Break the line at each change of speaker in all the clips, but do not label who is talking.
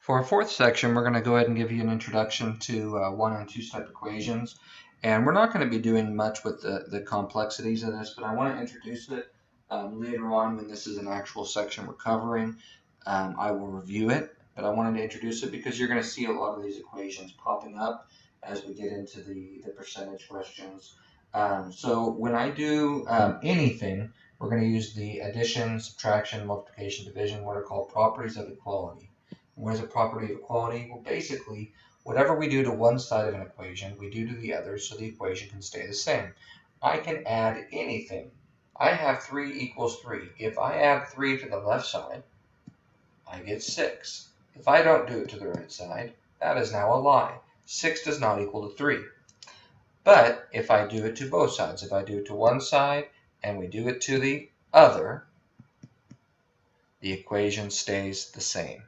For our fourth section, we're going to go ahead and give you an introduction to one and two step equations. And we're not going to be doing much with the complexities of this, but I want to introduce it later on when this is an actual section we're covering. I will review it, but I wanted to introduce it because you're going to see a lot of these equations popping up as we get into the percentage questions. So when I do anything, we're going to use the addition, subtraction, multiplication, division, what are called properties of equality. What is a property of equality? Well, basically, whatever we do to one side of an equation, we do to the other so the equation can stay the same. I can add anything. I have 3 equals 3. If I add 3 to the left side, I get 6. If I don't do it to the right side, that is now a lie. 6 does not equal to 3. But if I do it to both sides, if I do it to one side and we do it to the other, the equation stays the same.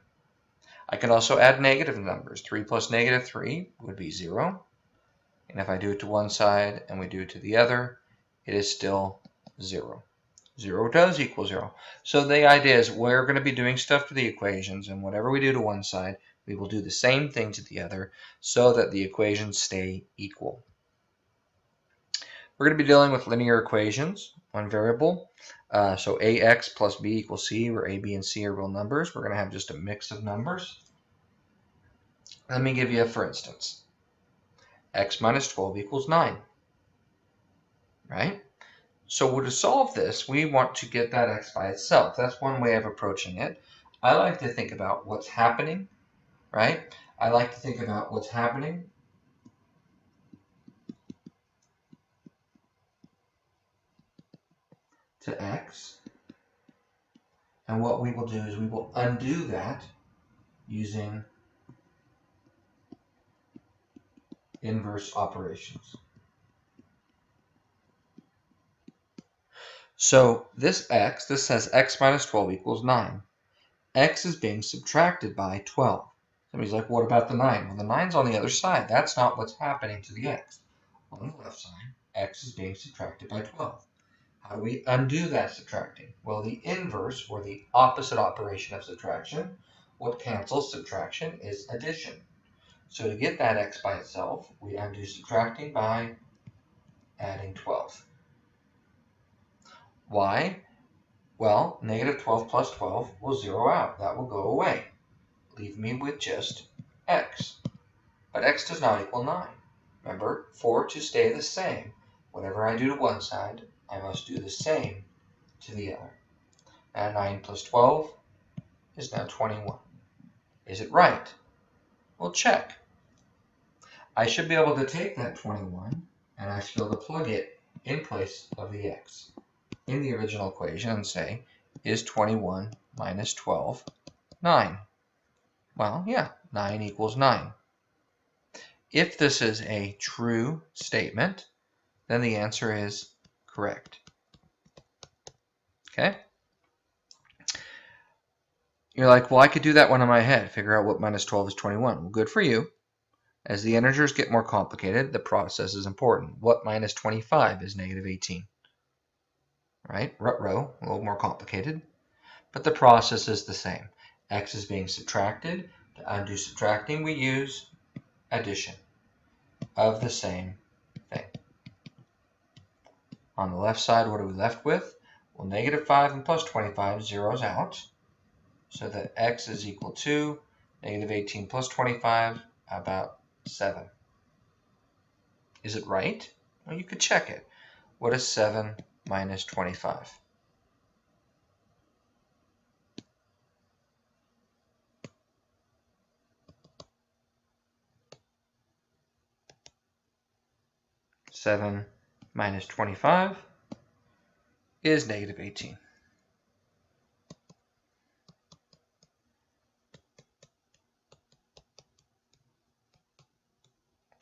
I can also add negative numbers. 3 plus negative 3 would be 0. And if I do it to one side and we do it to the other, it is still 0. 0 does equal 0. So the idea is we're going to be doing stuff to the equations, and whatever we do to one side, we will do the same thing to the other so that the equations stay equal. We're going to be dealing with linear equations, one variable. So ax plus b equals c, where a, b, and c are real numbers. We're going to have just a mix of numbers. Let me give you a for instance. X minus 12 equals 9. Right? So to solve this, we want to get that x by itself. That's one way of approaching it. I like to think about what's happening, right? I like to think about what's happening to x. And what we will do is we will undo that using inverse operations. So this x, this says x minus 12 equals 9. X is being subtracted by 12. Somebody's like, what about the 9? Well, the 9's on the other side. That's not what's happening to the x. On the left side, x is being subtracted by 12. How do we undo that subtracting? Well, the inverse, or the opposite operation of subtraction, what cancels subtraction is addition. So to get that x by itself, we undo subtracting by adding 12. Why? Well, negative 12 plus 12 will zero out. That will go away. Leave me with just x. But x does not equal 9. Remember, for to stay the same, whatever I do to one side, I must do the same to the other. And 9 plus 12 is now 21. Is it right? Well, check. I should be able to take that 21 and I should be able to plug it in place of the x in the original equation and say, is 21 minus 12 9? Well, yeah, 9 equals 9. If this is a true statement, then the answer is correct. Okay? You're like, well, I could do that one in my head, figure out what minus 12 is 21. Well, good for you. As the integers get more complicated, the process is important. What minus 25 is negative 18? Right? Ruh-roh, a little more complicated. But the process is the same. X is being subtracted. To undo subtracting, we use addition of the same thing. On the left side, what are we left with? Well, negative 5 and plus 25 zeroes out, so that x is equal to negative 18 plus 25, about 7. Is it right? Well, you could check it. What is 7 minus 25? Seven minus 25 is negative 18.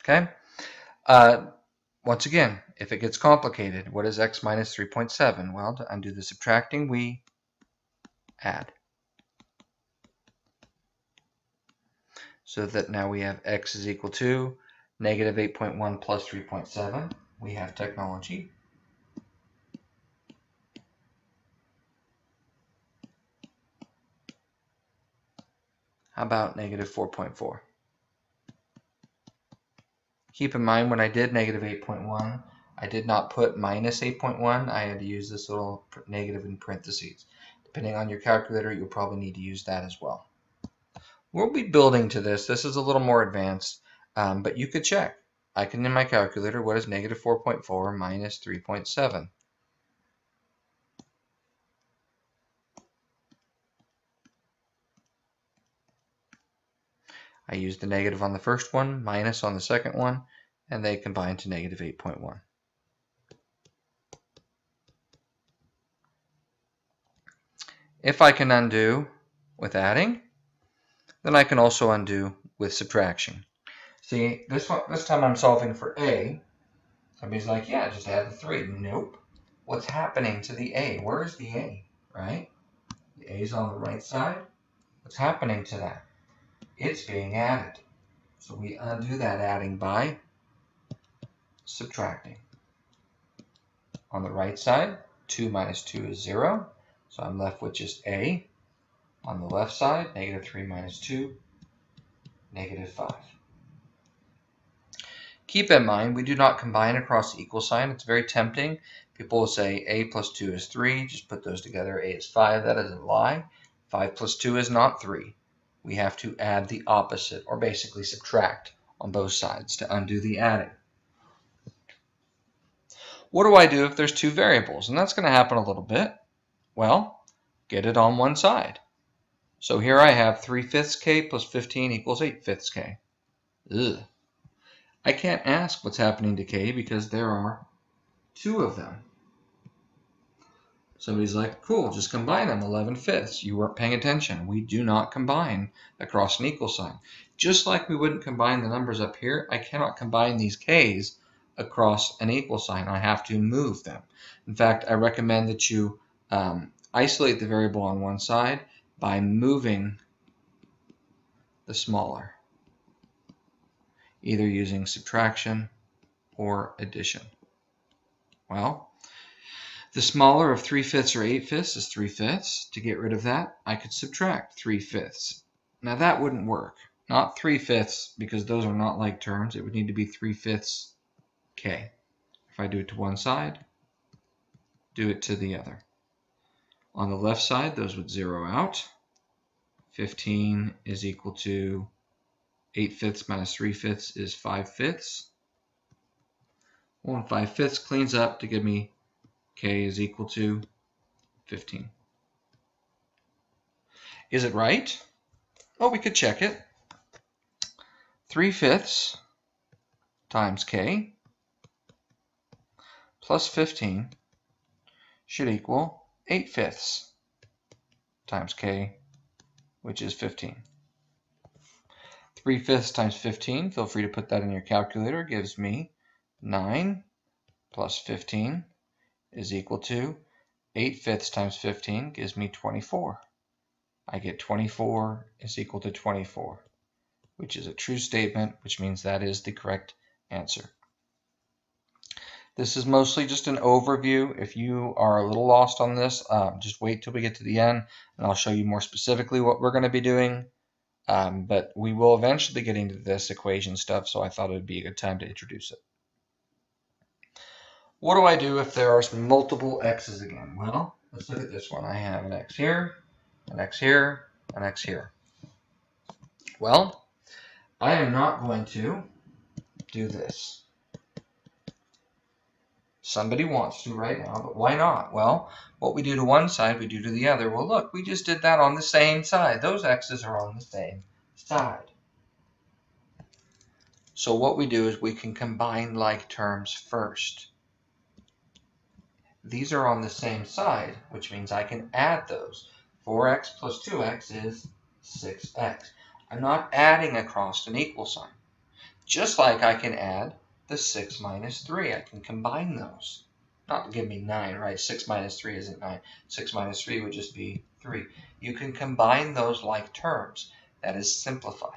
Okay? Once again, if it gets complicated, what is x minus 3.7? Well, to undo the subtracting, we add. So that now we have x is equal to negative 8.1 plus 3.7. We have technology. How about negative 4.4? Keep in mind when I did negative 8.1, I did not put minus 8.1. I had to use this little negative in parentheses. Depending on your calculator, you'll probably need to use that as well. We'll be building to this. This is a little more advanced, but you could check. I can, in my calculator, what is negative 4.4 minus 3.7? I used the negative on the first one, minus on the second one, and they combine to negative 8.1. If I can undo with adding, then I can also undo with subtraction. See, this time I'm solving for A. Somebody's like, yeah, just add the 3. Nope. What's happening to the A? Where is the A, right? The A is on the right side. What's happening to that? It's being added. So we undo that adding by subtracting. On the right side, 2 minus 2 is 0. So I'm left with just A. On the left side, negative 3 minus 2, negative 5. Keep in mind, we do not combine across the equal sign. It's very tempting. People will say A plus 2 is 3. Just put those together. A is 5. That is a lie. 5 plus 2 is not 3. We have to add the opposite, or basically subtract on both sides to undo the adding. What do I do if there's two variables? And that's going to happen a little bit. Well, get it on one side. So here I have 3/5 k plus 15 equals 8/5 k. Ugh. I can't ask what's happening to k because there are two of them. Somebody's like, cool, just combine them, 11/5. You weren't paying attention. We do not combine across an equal sign. Just like we wouldn't combine the numbers up here, I cannot combine these k's across an equal sign. I have to move them. In fact, I recommend that you isolate the variable on one side by moving the smaller, either using subtraction or addition. Well, the smaller of 3/5 or 8/5 is 3/5. To get rid of that, I could subtract 3/5. Now that wouldn't work. Not 3/5 because those are not like terms. It would need to be 3/5 k. If I do it to one side, do it to the other. On the left side, those would zero out. 15 is equal to 8/5 minus 3/5 is 5/5. Well, 5/5 cleans up to give me k is equal to 15. Is it right? Well, we could check it. 3/5 times k plus 15 should equal 8/5 times k, which is 15. 3/5 times 15, feel free to put that in your calculator, gives me 9 plus 15 is equal to 8/5 times 15 gives me 24. I get 24 is equal to 24, which is a true statement, which means that is the correct answer. This is mostly just an overview. If you are a little lost on this, just wait till we get to the end, and I'll show you more specifically what we're going to be doing. But we will eventually get into this equation stuff, so I thought it would be a good time to introduce it. What do I do if there are multiple x's again? Well, let's look at this one. I have an x here, an x here, an x here. Well, I am not going to do this. Somebody wants to right now, but why not? Well, what we do to one side, we do to the other. Well, look, we just did that on the same side. Those x's are on the same side. So what we do is we can combine like terms first. These are on the same side, which means I can add those. 4x plus 2x is 6x. I'm not adding across an equal sign. Just like I can add the 6 minus 3. I can combine those. Not give me 9, right? 6 minus 3 isn't 9. 6 minus 3 would just be 3. You can combine those like terms. That is simplify.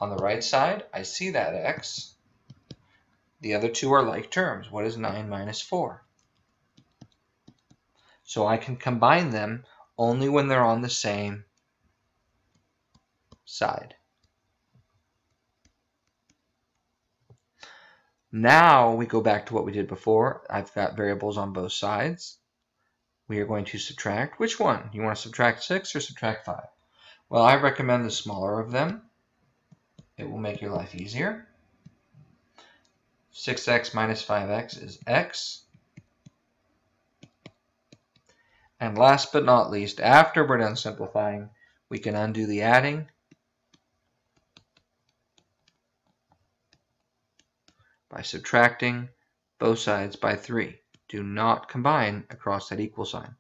On the right side, I see that x. The other two are like terms. What is 9 minus 4? So I can combine them only when they're on the same side. Now we go back to what we did before. I've got variables on both sides. We are going to subtract. Which one? You want to subtract 6 or subtract 5? Well, I recommend the smaller of them. It will make your life easier. 6x minus 5x is x. And last but not least, after we're done simplifying, we can undo the adding by subtracting both sides by 3. Do not combine across that equal sign.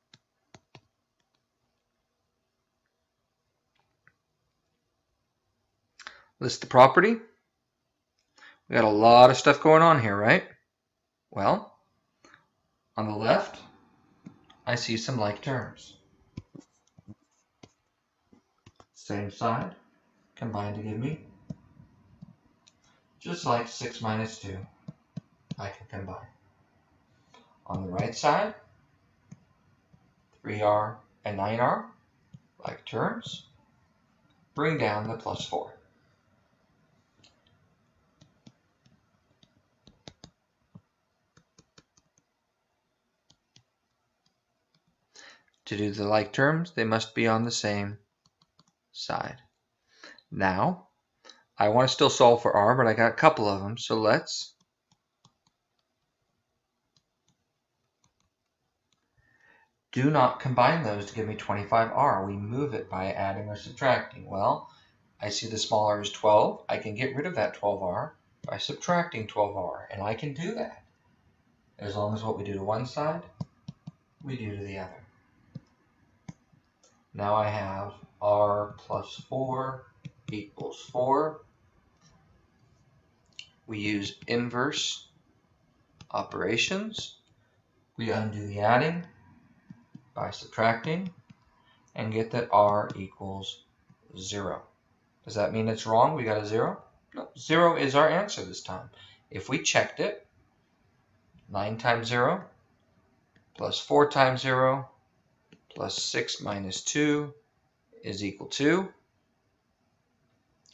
List the property. We got a lot of stuff going on here, right? Well, on the left, I see some like terms. Same side, combined to give me, just like 6 minus 2, I can combine. On the right side, 3r and 9r, like terms, bring down the plus 4. To do the like terms, they must be on the same side. Now, I want to still solve for r, but I got a couple of them, so let's do not combine those to give me 25r. We move it by adding or subtracting. Well, I see the smaller is 12. I can get rid of that 12r by subtracting 12r, and I can do that as long as what we do to one side, we do to the other. Now I have r plus 4 equals 4. We use inverse operations. We undo the adding by subtracting and get that r equals 0. Does that mean it's wrong? We got a 0? No, 0 is our answer this time. If we checked it, 9 times 0 plus 4 times 0 plus 6 minus 2 is equal to,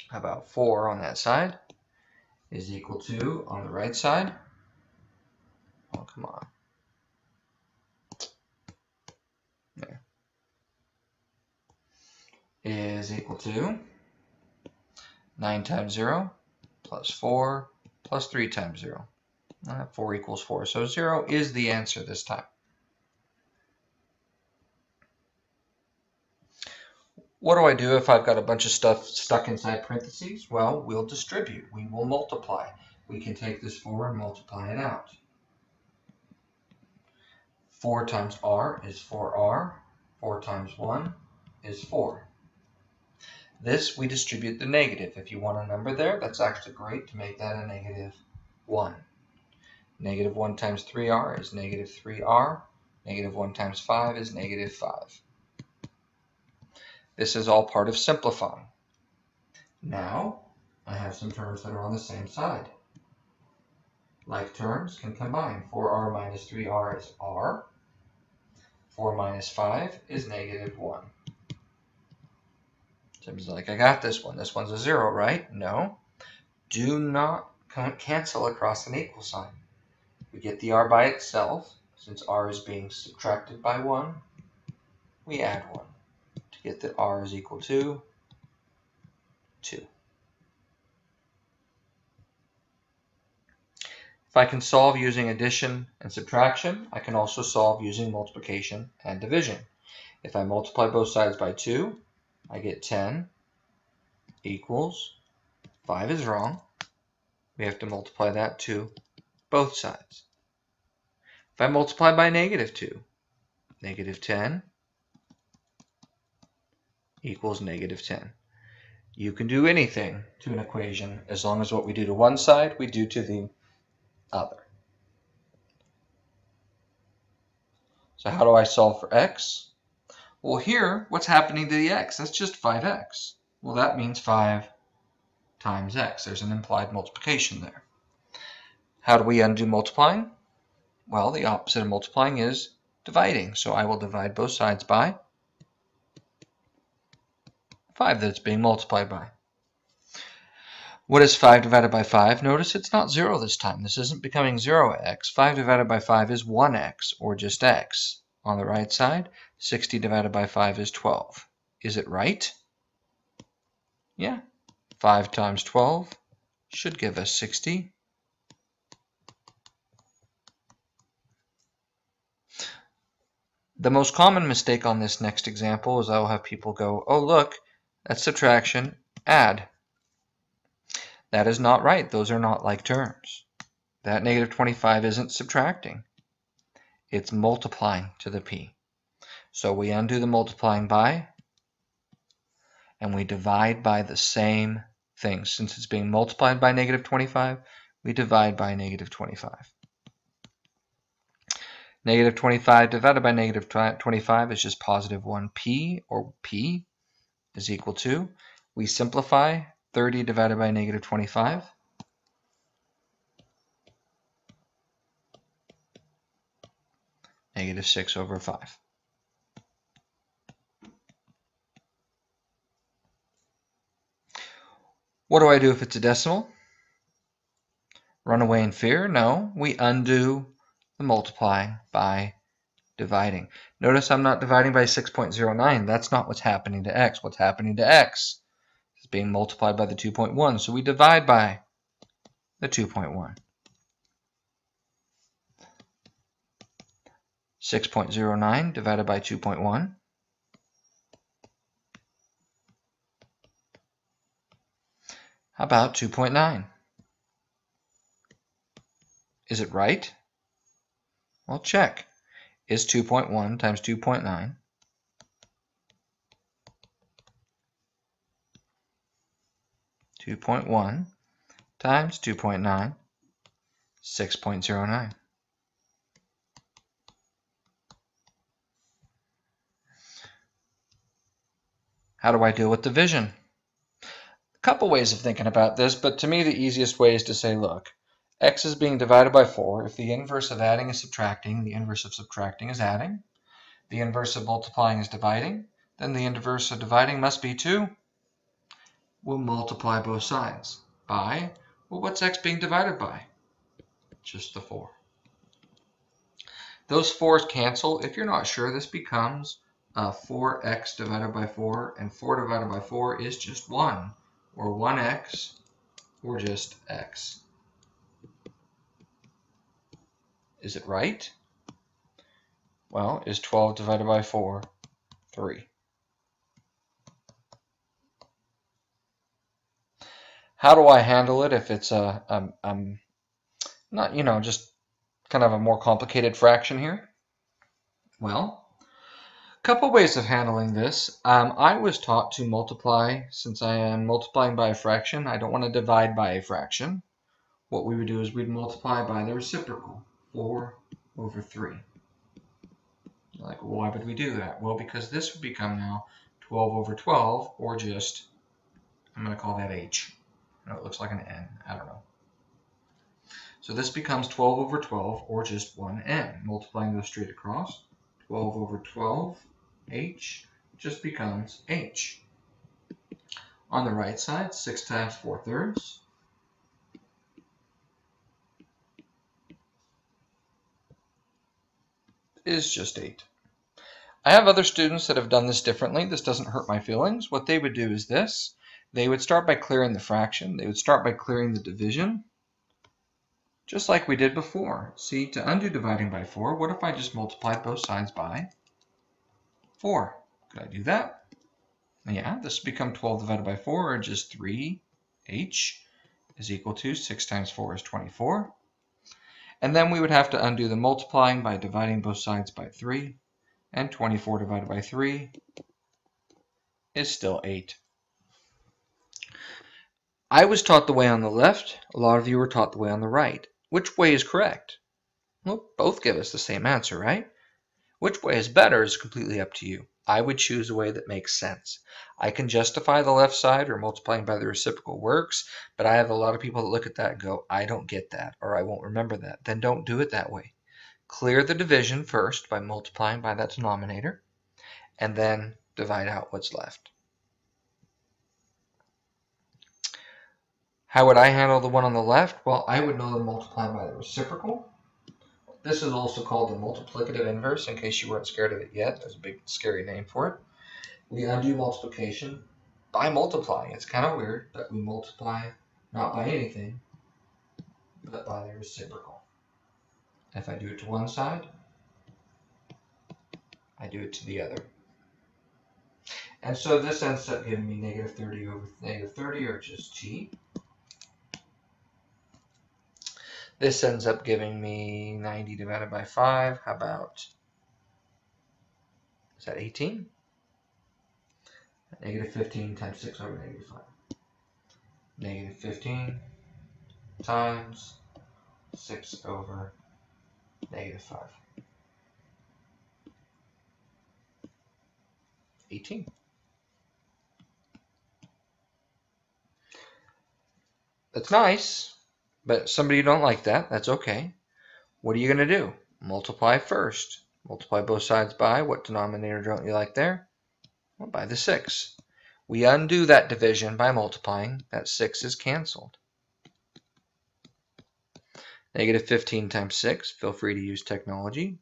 how about 4 on that side, is equal to, on the right side, oh, come on, there, is equal to 9 times 0 plus 4 plus 3 times 0. 4 equals 4, so 0 is the answer this time. What do I do if I've got a bunch of stuff stuck inside parentheses? Well, we'll distribute. We will multiply. We can take this 4 and multiply it out. 4 times r is 4r. 4 times 1 is 4. This, we distribute the negative. If you want a number there, that's actually great to make that a negative 1. Negative 1 times 3r is negative 3r. Negative 1 times 5 is negative 5. This is all part of simplifying. Now, I have some terms that are on the same side. Like terms can combine. 4r minus 3r is r. 4 minus 5 is negative 1. Seems like I got this one. This one's a 0, right? No. Do not cancel across an equal sign. We get the r by itself. Since r is being subtracted by 1, we add 1 to get that r is equal to 2. If I can solve using addition and subtraction, I can also solve using multiplication and division. If I multiply both sides by 2, I get 10 equals, 5 is wrong. We have to multiply that to both sides. If I multiply by negative 2, negative 10 equals negative 10. You can do anything to an equation as long as what we do to one side, we do to the other. So how do I solve for x? Well, here, what's happening to the x? That's just 5x. Well, that means 5 times x. There's an implied multiplication there. How do we undo multiplying? Well, the opposite of multiplying is dividing. So I will divide both sides by 5 that it's being multiplied by. What is 5 divided by 5? Notice it's not 0 this time. This isn't becoming 0x. 5 divided by 5 is 1x, or just x. On the right side, 60 divided by 5 is 12. Is it right? Yeah. 5 times 12 should give us 60. The most common mistake on this next example is I will have people go, oh look, that's subtraction, add. That is not right. Those are not like terms. That negative 25 isn't subtracting. It's multiplying to the p. So we undo the multiplying by, and we divide by the same thing. Since it's being multiplied by negative 25, we divide by negative 25. Negative 25 divided by negative 25 is just positive 1p, or p is equal to, we simplify 30 divided by negative 25. Negative 6 over 5. What do I do if it's a decimal? Run away in fear? No, we undo the multiplying by dividing. Notice I'm not dividing by 6.09. That's not what's happening to x. What's happening to x is being multiplied by the 2.1. So we divide by the 2.1. 6.09 divided by 2.1. How about 2.9? Is it right? Well, check. Is 2.1 times 2.9 2.1 times 2.9, 6.09. How do I deal with division? A couple ways of thinking about this, but to me the easiest way is to say, look, x is being divided by 4. If the inverse of adding is subtracting, the inverse of subtracting is adding. The inverse of multiplying is dividing. Then the inverse of dividing must be 2. We'll multiply both sides by, well, what's x being divided by? Just the 4. Those 4's cancel. If you're not sure, this becomes 4x divided by 4, and 4 divided by 4 is just 1, or 1x, or just x. Is it right? Well, is 12 divided by 4 3? How do I handle it if it's not, just kind of a more complicated fraction here? Well, a couple ways of handling this. I was taught to multiply, since I am multiplying by a fraction, I don't want to divide by a fraction. What we would do is we'd multiply by the reciprocal, 4 over 3. You're like, well, why would we do that? Well, because this would become now 12 over 12, or just, I'm going to call that h. I know it looks like an n, I don't know. So this becomes 12 over 12, or just 1n. Multiplying those straight across, 12 over 12, h, just becomes h. On the right side, 6 times 4/3 is just 8. I have other students that have done this differently. This doesn't hurt my feelings. What they would do is this. They would start by clearing the fraction. They would start by clearing the division, just like we did before. See, to undo dividing by 4, what if I just multiplied both sides by 4? Could I do that? Yeah, this would become 12 divided by 4, or just 3h is equal to 6 times 4 is 24. And then we would have to undo the multiplying by dividing both sides by 3. And 24 divided by 3 is still 8. I was taught the way on the left. A lot of you were taught the way on the right. Which way is correct? Well, both give us the same answer, right? Which way is better is completely up to you. I would choose a way that makes sense. I can justify the left side, or multiplying by the reciprocal works, but I have a lot of people that look at that and go, I don't get that, or I won't remember that. Then don't do it that way. Clear the division first by multiplying by that denominator, and then divide out what's left. How would I handle the one on the left? Well, I would know to multiply by the reciprocal. This is also called the multiplicative inverse, in case you weren't scared of it yet. There's a big scary name for it. We undo multiplication by multiplying. It's kind of weird, but we multiply not by anything, but by the reciprocal. If I do it to one side, I do it to the other. And so this ends up giving me negative 30 over negative 30, or just t. This ends up giving me 90 divided by 5. How about, is that 18? Negative 15 times 6 over negative 5. Negative 15 times 6 over negative 5. 18. That's nice, but some of you don't like that. That's okay. What are you going to do? Multiply first. Multiply both sides by, what denominator don't you like there? Well, by the 6. We undo that division by multiplying. That 6 is canceled. Negative 15 times 6. Feel free to use technology.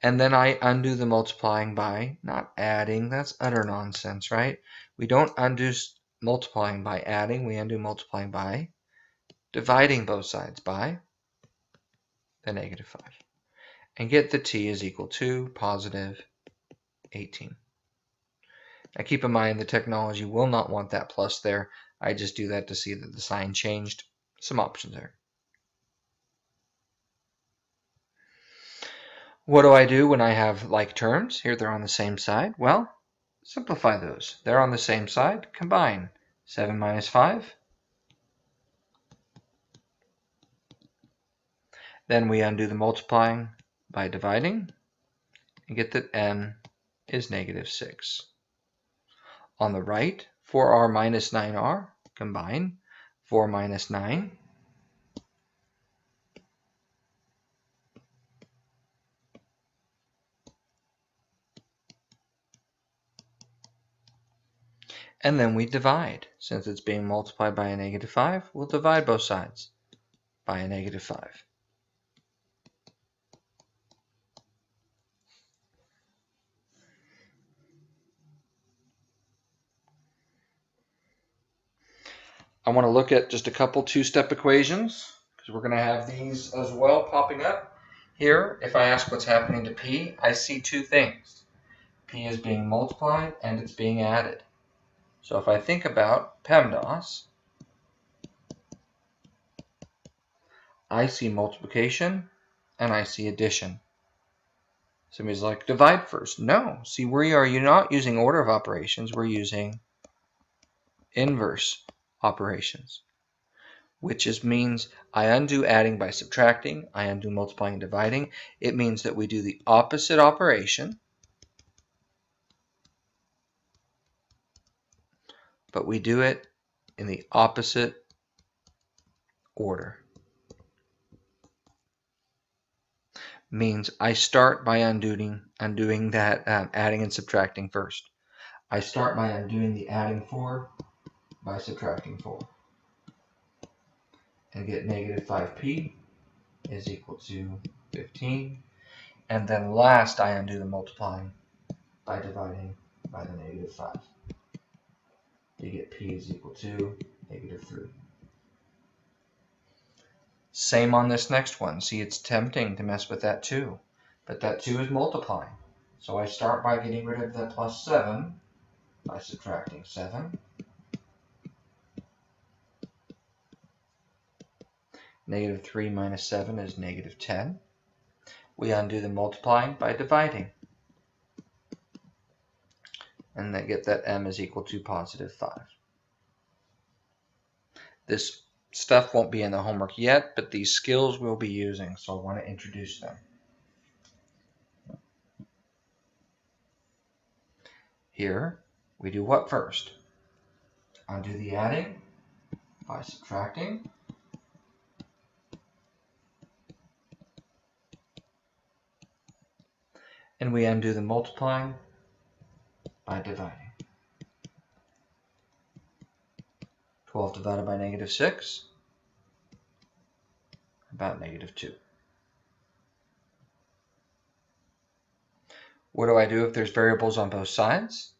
And then I undo the multiplying by not adding. That's utter nonsense, right? We don't undo multiplying by adding. We undo multiplying by dividing both sides by the negative 5. And get the t is equal to positive 18. Now keep in mind the technology will not want that plus there. I just do that to see that the sign changed. Some options there. What do I do when I have like terms? Here they're on the same side. Well, simplify those. They're on the same side. Combine. 7 minus 5. Then we undo the multiplying by dividing and get that m is negative 6. On the right, 4r minus 9r, combine. 4 minus 9. And then we divide. Since it's being multiplied by a negative 5, we'll divide both sides by a negative 5. I want to look at just a couple two-step equations, because we're going to have these as well popping up. Here, if I ask what's happening to p, I see two things. P is being multiplied and it's being added. So if I think about PEMDAS, I see multiplication and I see addition. Somebody's like, divide first. No. See, you're not using order of operations. We're using inverse operations, which means I undo adding by subtracting. I undo multiplying and dividing. It means that we do the opposite operation, but we do it in the opposite order. Means I start by undoing that adding and subtracting first. I start by undoing the adding 4 by subtracting 4 and get negative 5p is equal to 15. And then last I undo the multiplying by dividing by the negative 5. You get p is equal to negative 3. Same on this next one. See, it's tempting to mess with that 2, but that 2 is multiplying. So I start by getting rid of the plus 7 by subtracting 7. Negative 3 minus 7 is negative 10. We undo the multiplying by dividing. And then get that m is equal to positive 5. This stuff won't be in the homework yet, but these skills we'll be using, so I want to introduce them. Here, we do what first? Undo the adding by subtracting. And we undo the multiplying by dividing. 12 divided by negative 6, about negative 2. What do I do if there's variables on both sides?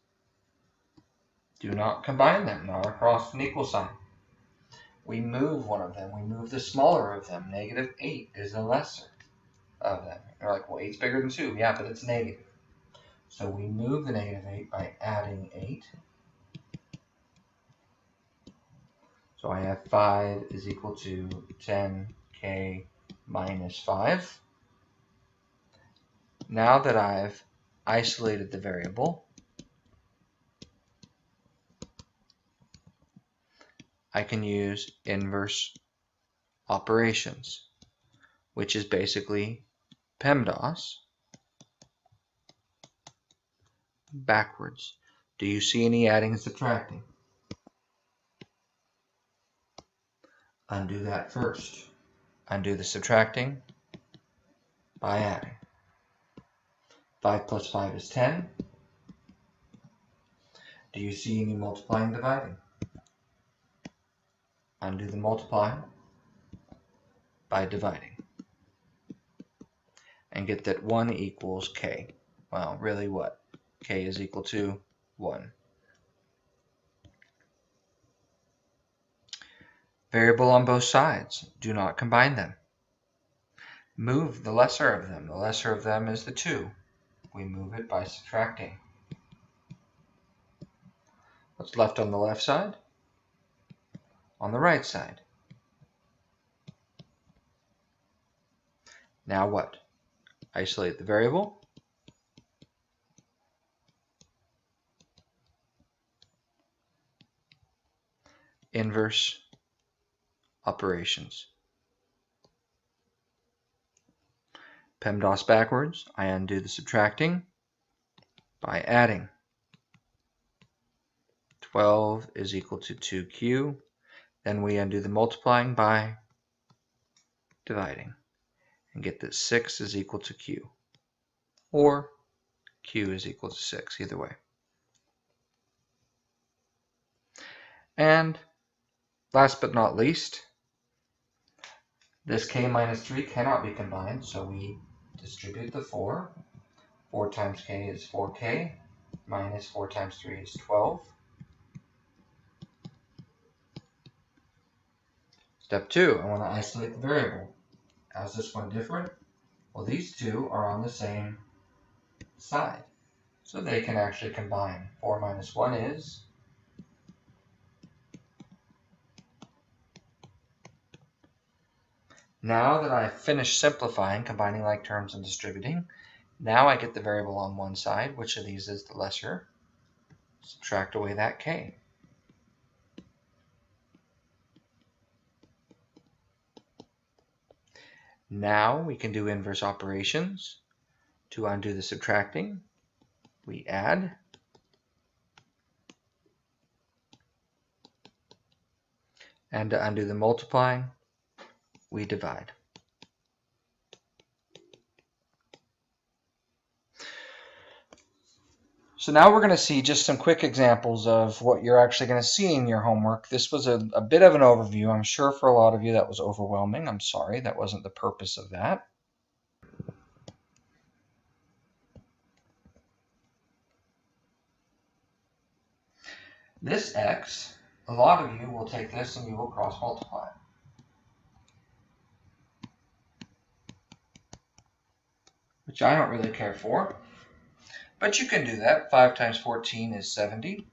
Do not combine them, not across an equal sign. We move one of them. We move the smaller of them. Negative 8 is the lesser of them. You're like, well, 8's bigger than 2. Yeah, but it's negative. So we move the negative 8 by adding 8. So I have 5 is equal to 10k minus 5. Now that I've isolated the variable, I can use inverse operations, which is basically PEMDAS backwards. Do you see any adding and subtracting? Undo that first. Undo the subtracting by adding. 5 plus 5 is 10. Do you see any multiplying, dividing? Undo the multiplying by dividing. And get that 1 equals k. Well, really what? K is equal to 1. Variable on both sides. Do not combine them. Move the lesser of them. The lesser of them is the 2. We move it by subtracting. What's left on the left side? On the right side. Now what? Isolate the variable. Inverse operations. PEMDAS backwards. I undo the subtracting by adding. 12 is equal to 2q. Then we undo the multiplying by dividing and get that 6 is equal to q, or q is equal to 6, either way. And last but not least, this k minus 3 cannot be combined, so we distribute the 4. 4 times k is 4k, minus 4 times 3 is 12. Step 2, I want to isolate the variable. How's this one different? Well, these two are on the same side, so they can actually combine. 4 minus 1 is 4. Now that I've finished simplifying, combining like terms and distributing, now I get the variable on one side. Which of these is the lesser? Subtract away that k. Now we can do inverse operations. To undo the subtracting, we add. And to undo the multiplying, we divide. So now we're going to see just some quick examples of what you're actually going to see in your homework. This was a bit of an overview. I'm sure for a lot of you that was overwhelming. I'm sorry, that wasn't the purpose of that. This x, a lot of you will take this and you will cross multiply. Which I don't really care for. But you can do that. 5 times 14 is 70.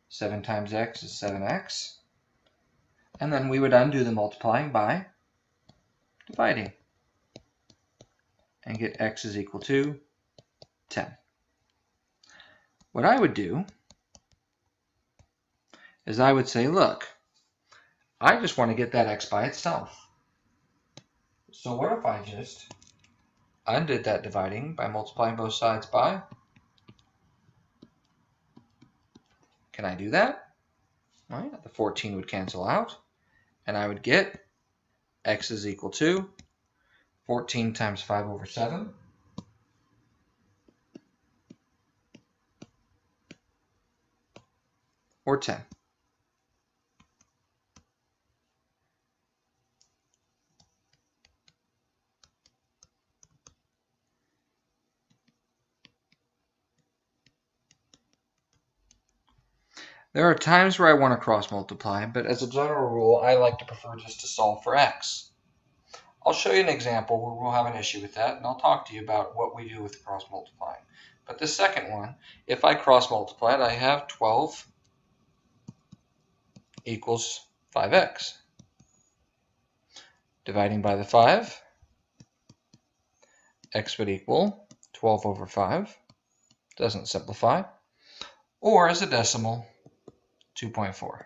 7 times x is 7x. And then we would undo the multiplying by dividing. And get x is equal to 10. What I would do is I would say, look, I just want to get that x by itself. So what if I just undid that dividing by multiplying both sides by? Can I do that? Well, yeah, the 14 would cancel out, and I would get x is equal to 14 times 5 over 7. Or 10. There are times where I want to cross multiply, but as a general rule, I like to prefer just to solve for x. I'll show you an example where we'll have an issue with that, and I'll talk to you about what we do with cross multiplying. But the second one, if I cross multiply it, I have 12 equals 5x. Dividing by the 5, x would equal 12 over 5. Doesn't simplify. Or as a decimal, 2.4.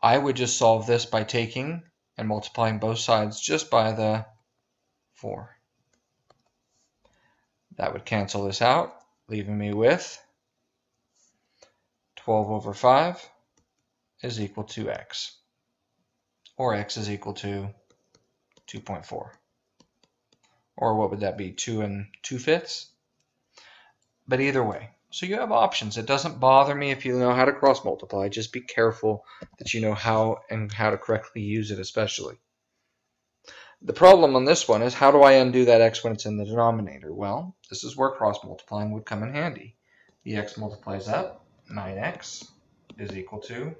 I would just solve this by taking and multiplying both sides just by the 4. That would cancel this out, leaving me with 12 over 5 is equal to x. Or x is equal to 2.4. Or what would that be, 2 2/5? But either way, so you have options. It doesn't bother me if you know how to cross multiply. Just be careful that you know how to correctly use it, especially. The problem on this one is, how do I undo that x when it's in the denominator? Well, this is where cross multiplying would come in handy. The x multiplies up, 9x is equal to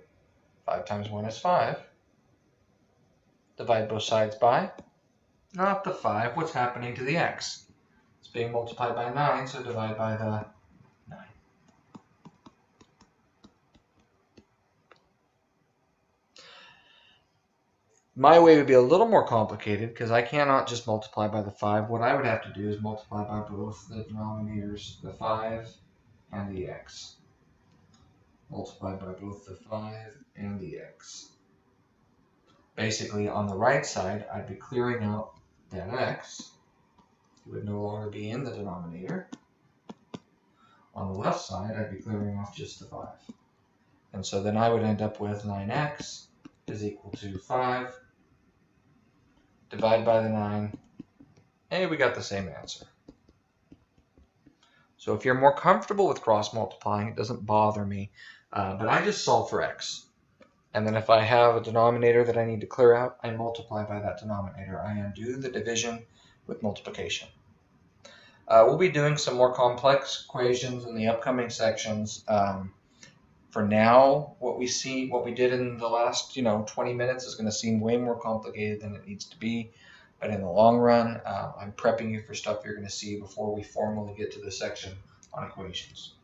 5 times 1 is 5. Divide both sides by, not the 5, what's happening to the x? It's being multiplied by 9, so divide by the 9. My way would be a little more complicated because I cannot just multiply by the 5. What I would have to do is multiply by both the denominators, the 5 and the x. Multiply by both the 5 and the x. Basically, on the right side, I'd be clearing out that x. It would no longer be in the denominator. On the left side, I'd be clearing off just the 5. And so then I would end up with 9x is equal to 5. Divide by the 9, and we got the same answer. So if you're more comfortable with cross multiplying, it doesn't bother me, but I just solve for x. And then if I have a denominator that I need to clear out, I multiply by that denominator. I undo the division with multiplication. We'll be doing some more complex equations in the upcoming sections. For now, what we did in the last 20 minutes is going to seem way more complicated than it needs to be. But in the long run, I'm prepping you for stuff you're going to see before we formally get to the section on equations.